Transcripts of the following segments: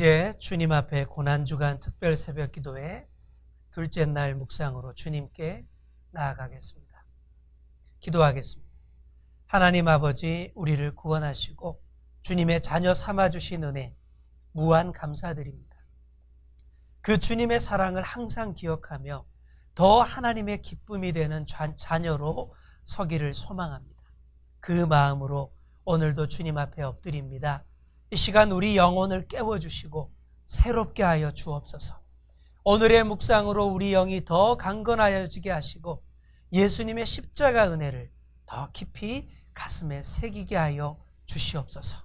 이제 주님 앞에 고난주간 특별 새벽 기도회 둘째 날 묵상으로 주님께 나아가겠습니다. 기도하겠습니다. 하나님 아버지, 우리를 구원하시고 주님의 자녀 삼아주신 은혜 무한 감사드립니다. 그 주님의 사랑을 항상 기억하며 더 하나님의 기쁨이 되는 자녀로 서기를 소망합니다. 그 마음으로 오늘도 주님 앞에 엎드립니다. 이 시간 우리 영혼을 깨워주시고 새롭게 하여 주옵소서. 오늘의 묵상으로 우리 영이 더 강건하여지게 하시고 예수님의 십자가 은혜를 더 깊이 가슴에 새기게 하여 주시옵소서.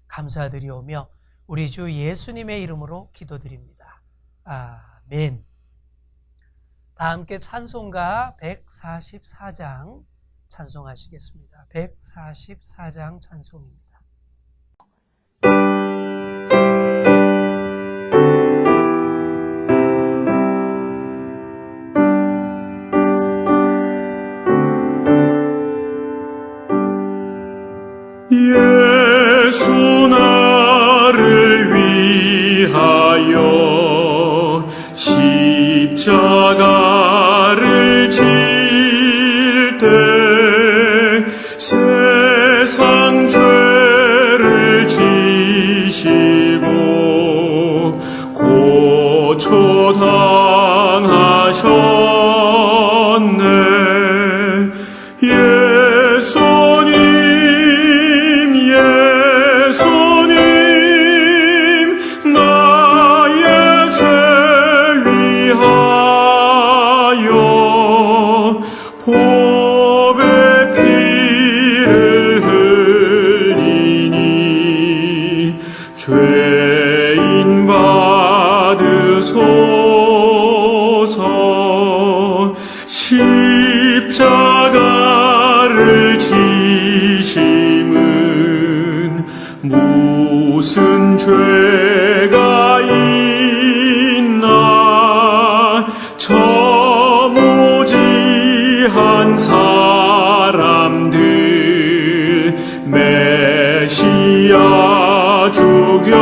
감사드리오며 우리 주 예수님의 이름으로 기도드립니다. 아멘. 다 함께 찬송가 144장 찬송하시겠습니다. 144장 찬송입니다. 예수 나를 위하여 십자가를 질 때 세상 죄를 지시고 고초당하셨네. 예수님 나의 죄 위하여 보배 피를 흘리니 죄인 받으소서. 십자가를 지심은 무슨 죄가 있나. 저무지한 사람들 메시아 죽였네.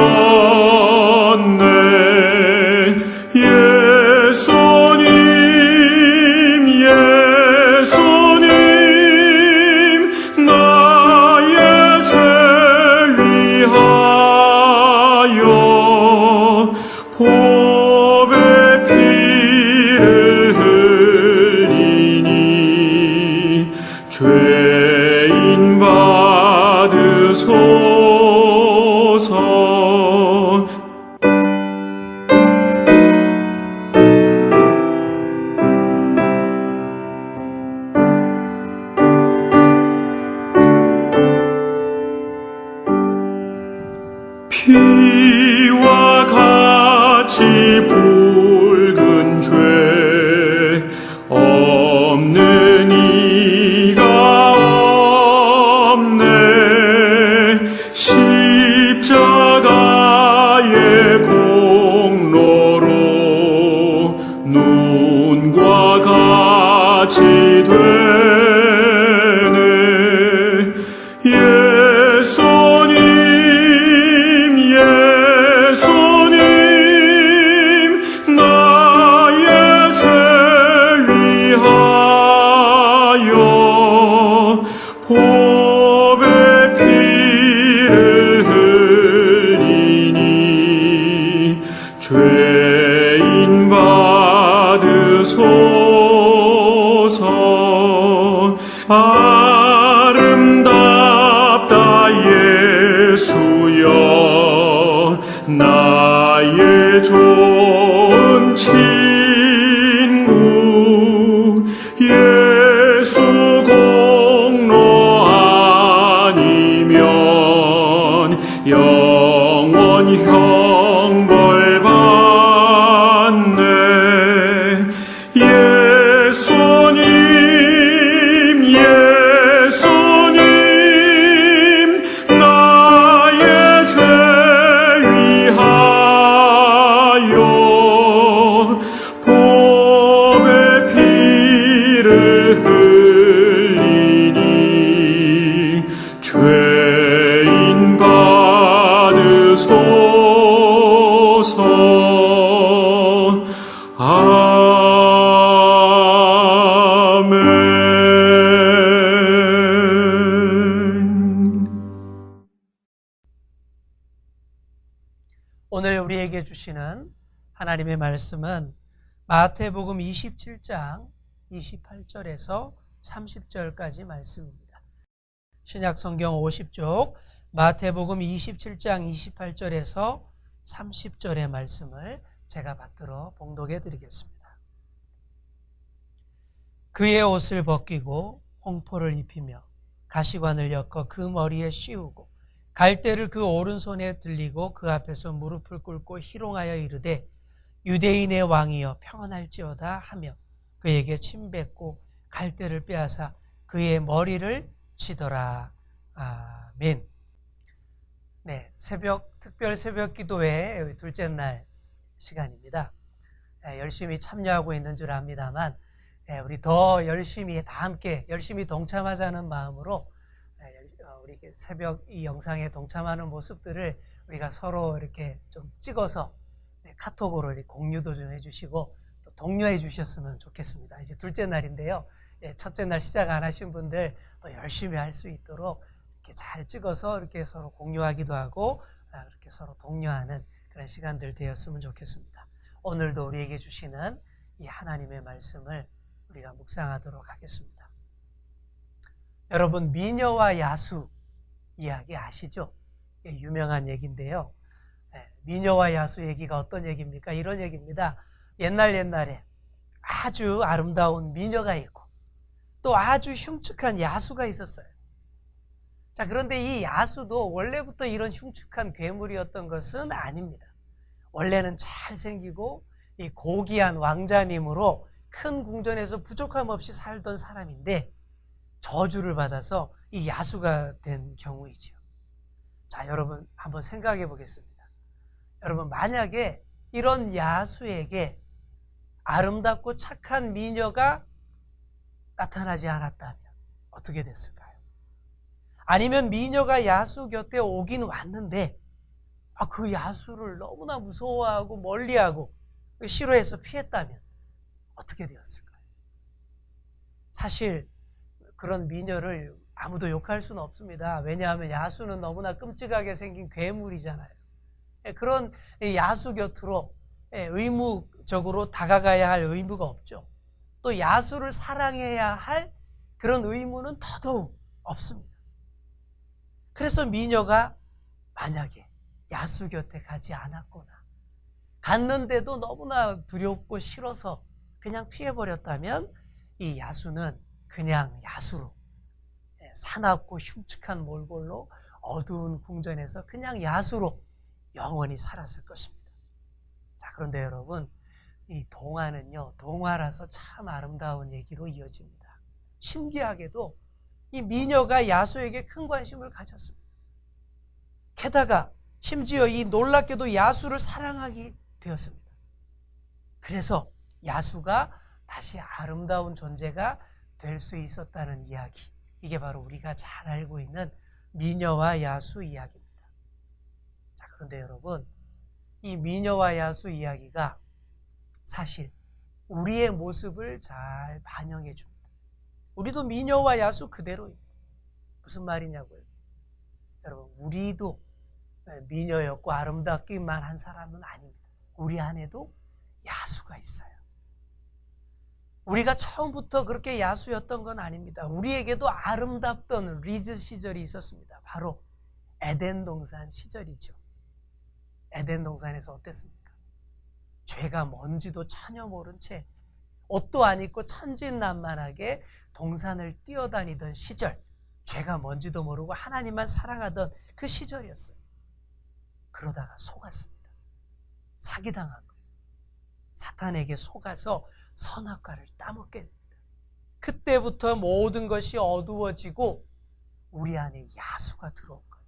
예수님 나의 죄 위하여 보배 피를 흘리니 죄인 받으소서. 피와 같이 붉은 죄 없는 이가 없네. 십자가의 공로로 눈과 같이 되네. 예수님 나의 죄 위하여 보배 피를 흘리니 죄인 받으소서. 아름답다 예수여 나의 좋은 친구. 예수 공로 아니면 영원히 형벌 받네. 예수님 나의 죄 위하여 오늘 우리에게 주시는 하나님의 말씀은 마태복음 27장 28절에서 30절까지 말씀입니다. 신약 성경 50쪽 마태복음 27장 28절에서 30절의 말씀을 제가 받들어 봉독해 드리겠습니다. 그의 옷을 벗기고 홍포를 입히며 가시관을 엮어 그 머리에 씌우고 갈대를 그 오른손에 들리고 그 앞에서 무릎을 꿇고 희롱하여 이르되 유대인의 왕이여 평안할지어다 하며 그에게 침 뱉고 갈대를 빼앗아 그의 머리를 치더라. 아멘. 네, 특별 새벽 기도회 둘째 날 시간입니다. 열심히 참여하고 있는 줄 압니다만 우리 더 열심히 다 함께 열심히 동참하자는 마음으로 우리 새벽 이 영상에 동참하는 모습들을 우리가 서로 이렇게 좀 찍어서 카톡으로 이렇게 공유도 좀 해주시고 또 독려해 주셨으면 좋겠습니다. 이제 둘째 날인데요. 첫째 날 시작 안 하신 분들 또 열심히 할 수 있도록 이렇게 잘 찍어서 이렇게 서로 공유하기도 하고 이렇게 서로 독려하는 그런 시간들 되었으면 좋겠습니다. 오늘도 우리에게 주시는 이 하나님의 말씀을 우리가 묵상하도록 하겠습니다. 여러분, 미녀와 야수 이야기 아시죠? 유명한 얘기인데요. 미녀와 야수 얘기가 어떤 얘기입니까? 이런 얘기입니다. 옛날에 아주 아름다운 미녀가 있고 또 아주 흉측한 야수가 있었어요. 자, 그런데 이 야수도 원래부터 이런 흉측한 괴물이었던 것은 아닙니다. 원래는 잘생기고 이 고귀한 왕자님으로 큰 궁전에서 부족함 없이 살던 사람인데 저주를 받아서 이 야수가 된 경우이죠. 자, 여러분 한번 생각해 보겠습니다. 여러분, 만약에 이런 야수에게 아름답고 착한 미녀가 나타나지 않았다면 어떻게 됐을까요? 아니면 미녀가 야수 곁에 오긴 왔는데 그 야수를 너무나 무서워하고 멀리하고 싫어해서 피했다면 어떻게 되었을까요? 사실 그런 미녀를 아무도 욕할 수는 없습니다. 왜냐하면 야수는 너무나 끔찍하게 생긴 괴물이잖아요. 그런 야수 곁으로 의무적으로 다가가야 할 의무가 없죠. 또 야수를 사랑해야 할 그런 의무는 더더욱 없습니다. 그래서 미녀가 만약에 야수 곁에 가지 않았거나 갔는데도 너무나 두렵고 싫어서 그냥 피해버렸다면 이 야수는 그냥 야수로 사납고 흉측한 몰골로 어두운 궁전에서 그냥 야수로 영원히 살았을 것입니다. 자, 그런데 여러분, 이 동화는요, 동화라서 참 아름다운 얘기로 이어집니다. 신기하게도 이 미녀가 야수에게 큰 관심을 가졌습니다. 게다가 심지어 이 놀랍게도 야수를 사랑하게 되었습니다. 그래서 야수가 다시 아름다운 존재가 될 수 있었다는 이야기, 이게 바로 우리가 잘 알고 있는 미녀와 야수 이야기입니다. 자, 그런데 여러분, 이 미녀와 야수 이야기가 사실 우리의 모습을 잘 반영해 줍니다. 우리도 미녀와 야수 그대로입니다. 무슨 말이냐고요? 여러분, 우리도 미녀였고 아름답기만 한 사람은 아닙니다. 우리 안에도 야수가 있어요. 우리가 처음부터 그렇게 야수였던 건 아닙니다. 우리에게도 아름답던 리즈 시절이 있었습니다. 바로 에덴 동산 시절이죠. 에덴 동산에서 어땠습니까? 죄가 뭔지도 전혀 모른 채 옷도 안 입고 천진난만하게 동산을 뛰어다니던 시절, 죄가 뭔지도 모르고 하나님만 사랑하던 그 시절이었어요. 그러다가 속았습니다. 사기당한 거예요. 사탄에게 속아서 선악과를 따먹게 됩니다. 그때부터 모든 것이 어두워지고 우리 안에 야수가 들어온 거예요.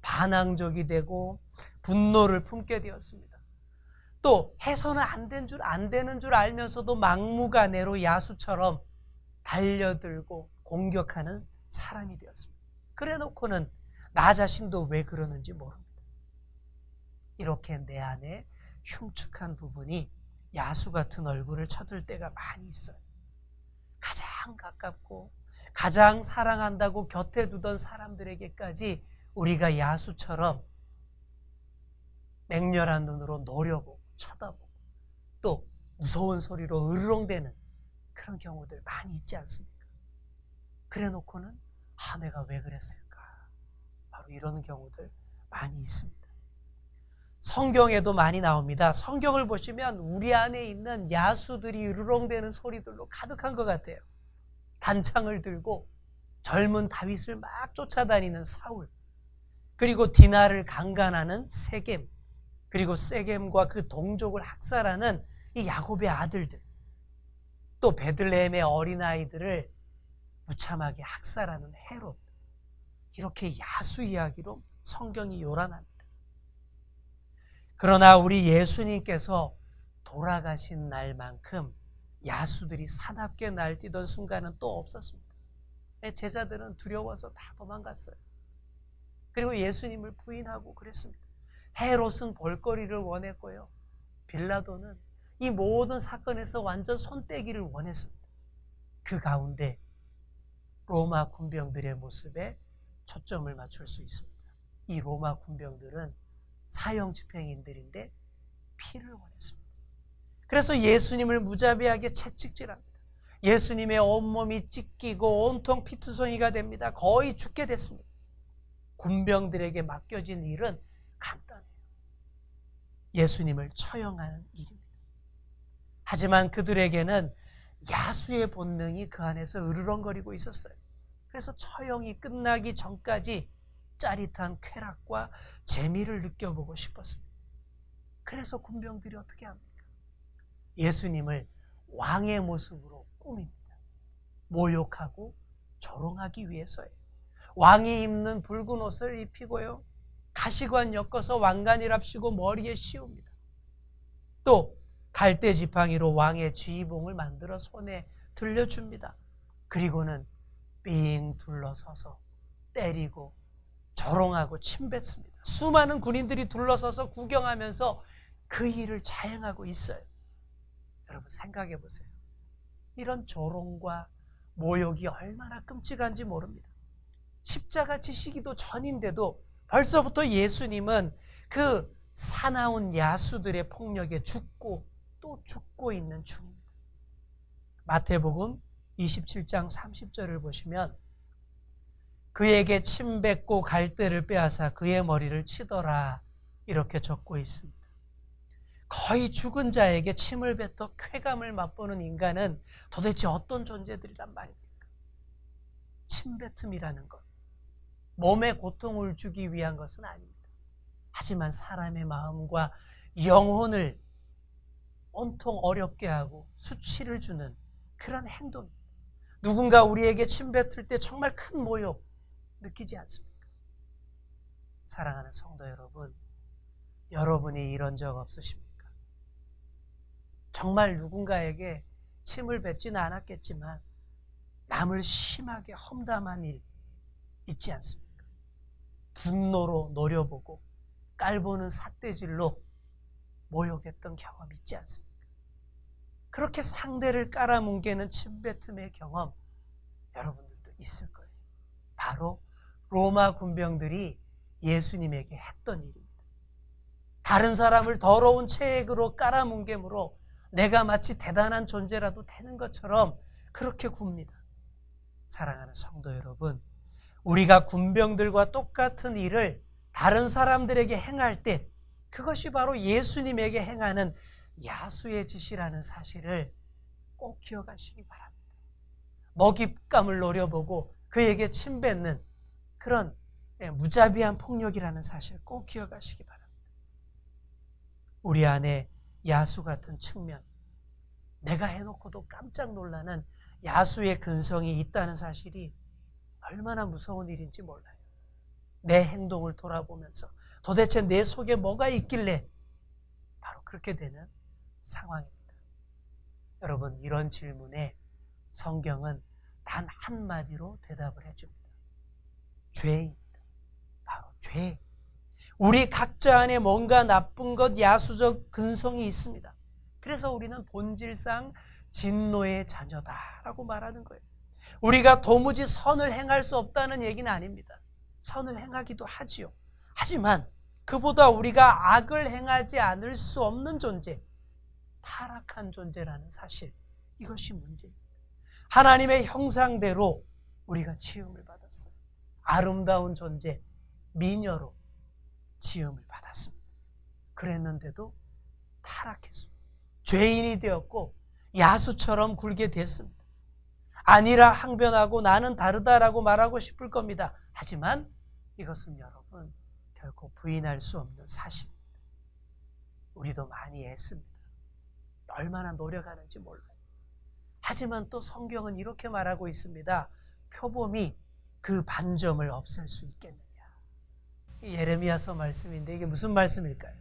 반항적이 되고 분노를 품게 되었습니다. 또 해서는 안 되는 줄 알면서도 막무가내로 야수처럼 달려들고 공격하는 사람이 되었습니다. 그래 놓고는 나 자신도 왜 그러는지 모릅니다. 이렇게 내 안에 흉측한 부분이 야수 같은 얼굴을 쳐들 때가 많이 있어요. 가장 가깝고 가장 사랑한다고 곁에 두던 사람들에게까지 우리가 야수처럼 맹렬한 눈으로 노려보고 쳐다보고 또 무서운 소리로 으르렁대는 그런 경우들 많이 있지 않습니까? 그래 놓고는 내가 왜 그랬을까? 바로 이런 경우들 많이 있습니다. 성경에도 많이 나옵니다. 성경을 보시면 우리 안에 있는 야수들이 으르렁대는 소리들로 가득한 것 같아요. 단창을 들고 젊은 다윗을 막 쫓아다니는 사울, 그리고 디나를 강간하는 세겜, 그리고 세겜과 그 동족을 학살하는 이 야곱의 아들들, 또 베들레헴의 어린아이들을 무참하게 학살하는 헤롯, 이렇게 야수 이야기로 성경이 요란합니다. 그러나 우리 예수님께서 돌아가신 날만큼 야수들이 사납게 날뛰던 순간은 또 없었습니다. 제자들은 두려워서 다 도망갔어요. 그리고 예수님을 부인하고 그랬습니다. 헤롯은 볼거리를 원했고요, 빌라도는 이 모든 사건에서 완전 손떼기를 원했습니다. 그 가운데 로마 군병들의 모습에 초점을 맞출 수 있습니다. 이 로마 군병들은 사형 집행인들인데 피를 원했습니다. 그래서 예수님을 무자비하게 채찍질합니다. 예수님의 온몸이 찢기고 온통 피투성이가 됩니다. 거의 죽게 됐습니다. 군병들에게 맡겨진 일은 간단해요. 예수님을 처형하는 일입니다. 하지만 그들에게는 야수의 본능이 그 안에서 으르렁거리고 있었어요. 그래서 처형이 끝나기 전까지 짜릿한 쾌락과 재미를 느껴보고 싶었습니다. 그래서 군병들이 어떻게 합니까? 예수님을 왕의 모습으로 꾸밉니다. 모욕하고 조롱하기 위해서예요. 왕이 입는 붉은 옷을 입히고요, 가시관 엮어서 왕관이랍시고 머리에 씌웁니다. 또 갈대 지팡이로 왕의 쥐봉을 만들어 손에 들려줍니다. 그리고는 삥 둘러서서 때리고 조롱하고 침뱉습니다. 수많은 군인들이 둘러서서 구경하면서 그 일을 자행하고 있어요. 여러분 생각해 보세요. 이런 조롱과 모욕이 얼마나 끔찍한지 모릅니다. 십자가 지시기도 전인데도 벌써부터 예수님은 그 사나운 야수들의 폭력에 죽고 또 죽고 있는 중입니다. 마태복음 27장 30절을 보시면 그에게 침 뱉고 갈대를 빼앗아 그의 머리를 치더라, 이렇게 적고 있습니다. 거의 죽은 자에게 침을 뱉어 쾌감을 맛보는 인간은 도대체 어떤 존재들이란 말입니까? 침뱉음이라는 것, 몸에 고통을 주기 위한 것은 아닙니다. 하지만 사람의 마음과 영혼을 온통 어렵게 하고 수치를 주는 그런 행동입니다. 누군가 우리에게 침뱉을 때 정말 큰 모욕 느끼지 않습니까? 사랑하는 성도 여러분, 여러분이 이런 적 없으십니까? 정말 누군가에게 침을 뱉지는 않았겠지만 남을 심하게 험담한 일 있지 않습니까? 분노로 노려보고 깔보는 삿대질로 모욕했던 경험 있지 않습니까? 그렇게 상대를 깔아뭉개는 침뱉음의 경험 여러분들도 있을 거예요. 바로 로마 군병들이 예수님에게 했던 일입니다. 다른 사람을 더러운 체액으로 깔아뭉개므로 내가 마치 대단한 존재라도 되는 것처럼 그렇게 굽니다. 사랑하는 성도 여러분, 우리가 군병들과 똑같은 일을 다른 사람들에게 행할 때 그것이 바로 예수님에게 행하는 야수의 짓이라는 사실을 꼭 기억하시기 바랍니다. 먹잇감을 노려보고 그에게 침뱉는 그런 무자비한 폭력이라는 사실을 꼭 기억하시기 바랍니다. 우리 안에 야수 같은 측면, 내가 해놓고도 깜짝 놀라는 야수의 근성이 있다는 사실이 얼마나 무서운 일인지 몰라요. 내 행동을 돌아보면서 도대체 내 속에 뭐가 있길래 바로 그렇게 되는 상황입니다. 여러분, 이런 질문에 성경은 단 한마디로 대답을 해줍니다. 죄입니다. 바로 죄. 우리 각자 안에 뭔가 나쁜 것, 야수적 근성이 있습니다. 그래서 우리는 본질상 진노의 자녀다라고 말하는 거예요. 우리가 도무지 선을 행할 수 없다는 얘기는 아닙니다. 선을 행하기도 하지요. 하지만 그보다 우리가 악을 행하지 않을 수 없는 존재, 타락한 존재라는 사실, 이것이 문제입니다. 하나님의 형상대로 우리가 지음을 받았어요. 아름다운 존재, 미녀로 지음을 받았습니다. 그랬는데도 타락했습니다. 죄인이 되었고 야수처럼 굴게 됐습니다. 아니라 항변하고 나는 다르다라고 말하고 싶을 겁니다. 하지만 이것은 여러분 결코 부인할 수 없는 사실입니다. 우리도 많이 애씁니다. 얼마나 노력하는지 몰라요. 하지만 또 성경은 이렇게 말하고 있습니다. 표범이 그 반점을 없앨 수 있겠느냐. 예레미야서 말씀인데 이게 무슨 말씀일까요?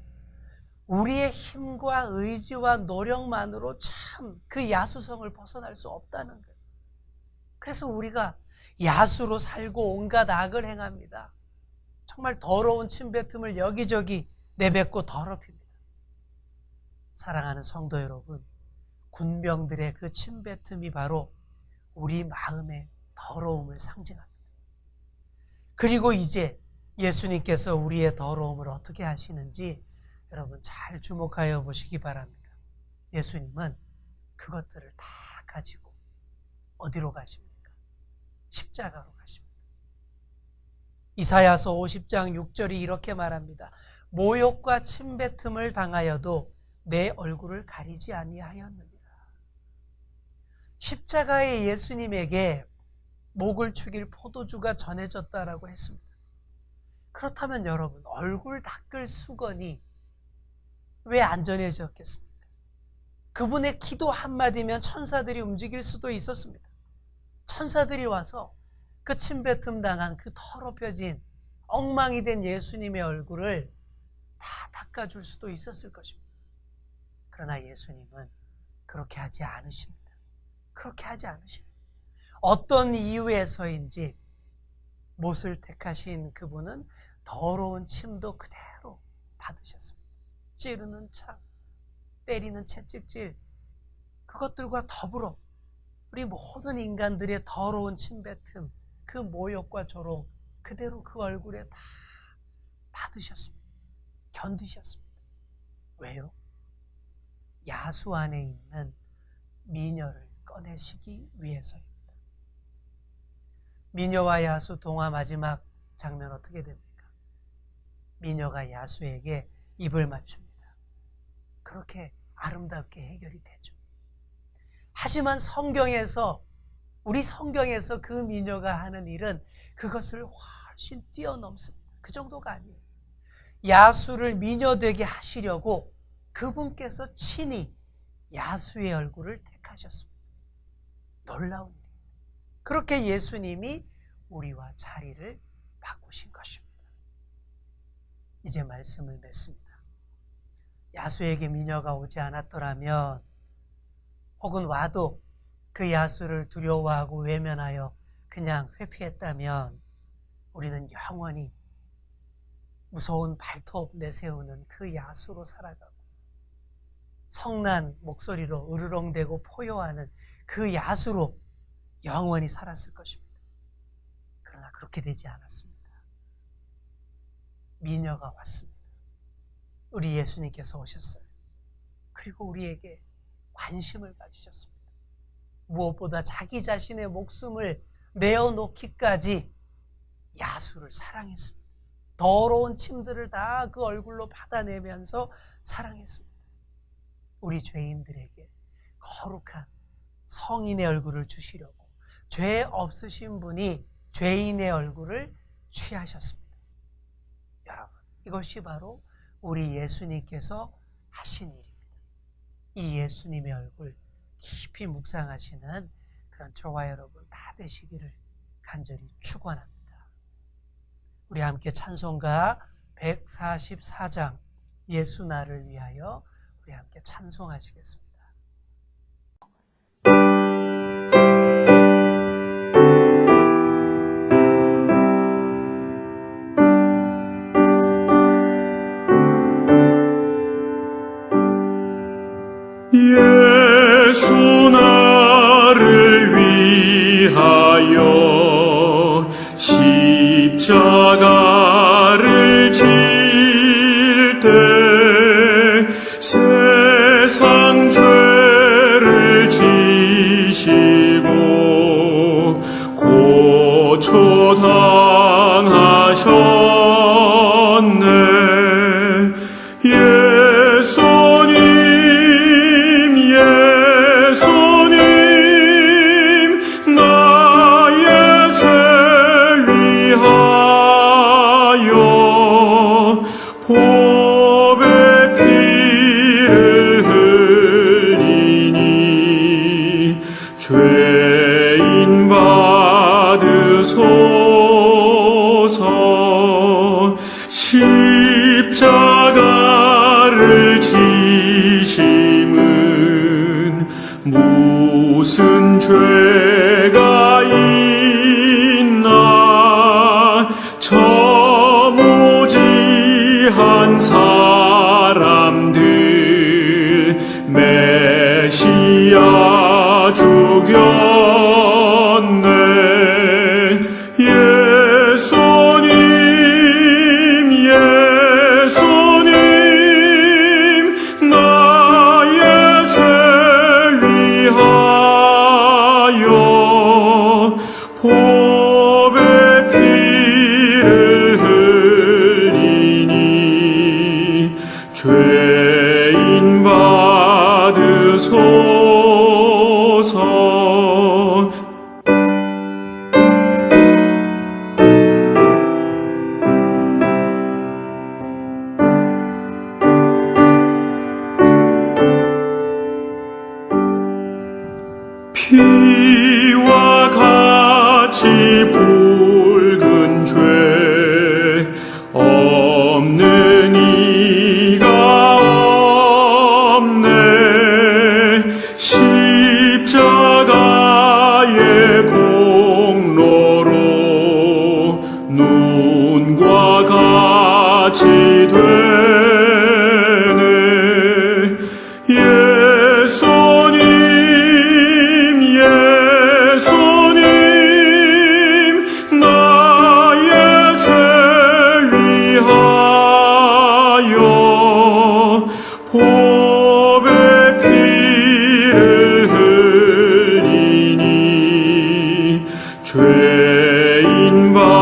우리의 힘과 의지와 노력만으로 참 그 야수성을 벗어날 수 없다는 거예요. 그래서 우리가 야수로 살고 온갖 악을 행합니다. 정말 더러운 침뱉음을 여기저기 내뱉고 더럽힙니다. 사랑하는 성도 여러분, 군병들의 그 침뱉음이 바로 우리 마음의 더러움을 상징합니다. 그리고 이제 예수님께서 우리의 더러움을 어떻게 하시는지 여러분 잘 주목하여 보시기 바랍니다. 예수님은 그것들을 다 가지고 어디로 가십니까? 십자가로 가십니다. 이사야서 50장 6절이 이렇게 말합니다. 모욕과 침뱉음을 당하여도 내 얼굴을 가리지 아니하였느니라. 십자가의 예수님에게 목을 축일 포도주가 전해졌다라고 했습니다. 그렇다면 여러분, 얼굴 닦을 수건이 왜 안 전해졌겠습니까? 그분의 기도 한마디면 천사들이 움직일 수도 있었습니다. 천사들이 와서 그 침뱉음 당한 그 더럽혀진 엉망이 된 예수님의 얼굴을 다 닦아줄 수도 있었을 것입니다. 그러나 예수님은 그렇게 하지 않으십니다. 그렇게 하지 않으십니다. 어떤 이유에서인지 못을 택하신 그분은 더러운 침도 그대로 받으셨습니다. 찌르는 차, 때리는 채찍질, 그것들과 더불어 우리 모든 인간들의 더러운 침뱉음, 그 모욕과 조롱 그대로 그 얼굴에 다 받으셨습니다. 견디셨습니다. 왜요? 야수 안에 있는 미녀를 꺼내시기 위해서입니다. 미녀와 야수 동화 마지막 장면 어떻게 됩니까? 미녀가 야수에게 입을 맞춥니다. 그렇게 아름답게 해결이 되죠. 하지만 우리 성경에서 그 미녀가 하는 일은 그것을 훨씬 뛰어넘습니다. 그 정도가 아니에요. 야수를 미녀 되게 하시려고 그분께서 친히 야수의 얼굴을 택하셨습니다. 놀라운 일입니다. 그렇게 예수님이 우리와 자리를 바꾸신 것입니다. 이제 말씀을 맺습니다. 야수에게 미녀가 오지 않았더라면, 혹은 와도 그 야수를 두려워하고 외면하여 그냥 회피했다면 우리는 영원히 무서운 발톱 내세우는 그 야수로 살아가고 성난 목소리로 으르렁대고 포효하는 그 야수로 영원히 살았을 것입니다. 그러나 그렇게 되지 않았습니다. 미녀가 왔습니다. 우리 예수님께서 오셨어요. 그리고 우리에게 관심을 가지셨습니다. 무엇보다 자기 자신의 목숨을 내어놓기까지 야수를 사랑했습니다. 더러운 침들을 다 그 얼굴로 받아내면서 사랑했습니다. 우리 죄인들에게 거룩한 성인의 얼굴을 주시려고 죄 없으신 분이 죄인의 얼굴을 취하셨습니다. 여러분, 이것이 바로 우리 예수님께서 하신 일입니다. 이 예수님의 얼굴 깊이 묵상하시는 그런 저와 여러분 다 되시기를 간절히 축원합니다. 우리 함께 찬송가 144장 예수 나를 위하여 우리 함께 찬송하시겠습니다. 예수 나를 위하여 십자가를 지시고 초당하셨네. 예수님 나의 죄 위하여 보배 피를 흘리니 죄인 받으소서. 십자가를 지심은 무슨 죄가 있나. 저무지한 사람들 메시아 죽였네. 예수님 나의 죄 위하여 보배 피를 흘리니 죄인 받으소서. 피와 같이 붉은 죄 없는 이가 없네. 십자가의 공로로 눈과 같이 되네. 예수님 나의 죄 위하여 보배 피를 흘리니 죄인 받으소서.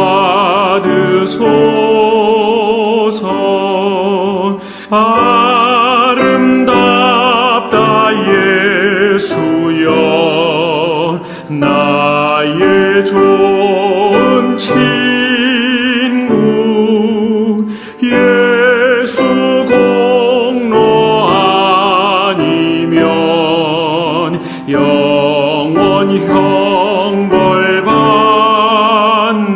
아름답다 예수여 나의 좋은 친구. 예수 공로 아니면 영원 형벌 받네.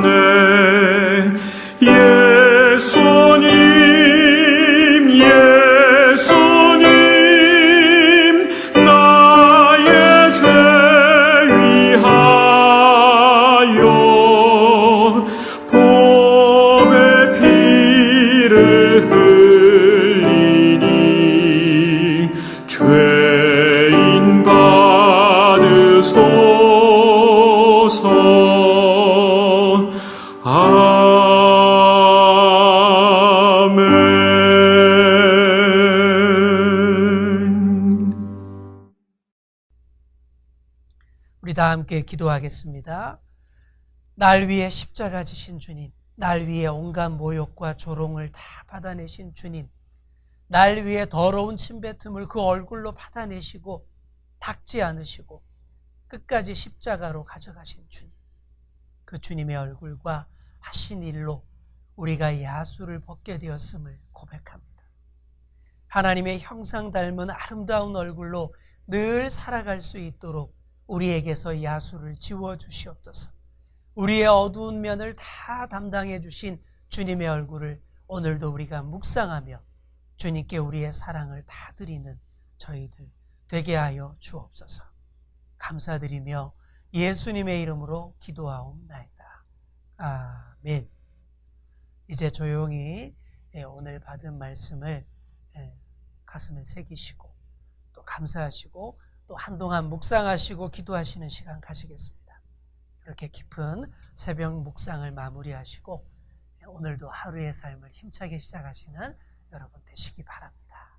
예수님 나의 죄 위하여 보배 피를 흘리니 죄인 받으소서. 우리 다 함께 기도하겠습니다. 날 위해 십자가 지신 주님, 날 위해 온갖 모욕과 조롱을 다 받아내신 주님, 날 위해 더러운 침뱉음을 그 얼굴로 받아내시고 닦지 않으시고 끝까지 십자가로 가져가신 주님, 그 주님의 얼굴과 하신 일로 우리가 야수를 벗게 되었음을 고백합니다. 하나님의 형상 닮은 아름다운 얼굴로 늘 살아갈 수 있도록 우리에게서 야수를 지워주시옵소서. 우리의 어두운 면을 다 담당해 주신 주님의 얼굴을 오늘도 우리가 묵상하며 주님께 우리의 사랑을 다 드리는 저희들 되게 하여 주옵소서. 감사드리며 예수님의 이름으로 기도하옵나이다. 아멘. 이제 조용히 오늘 받은 말씀을 가슴에 새기시고 또 감사하시고 또 한동안 묵상하시고 기도하시는 시간 가지겠습니다. 그렇게 깊은 새벽 묵상을 마무리하시고 오늘도 하루의 삶을 힘차게 시작하시는 여러분 되시기 바랍니다.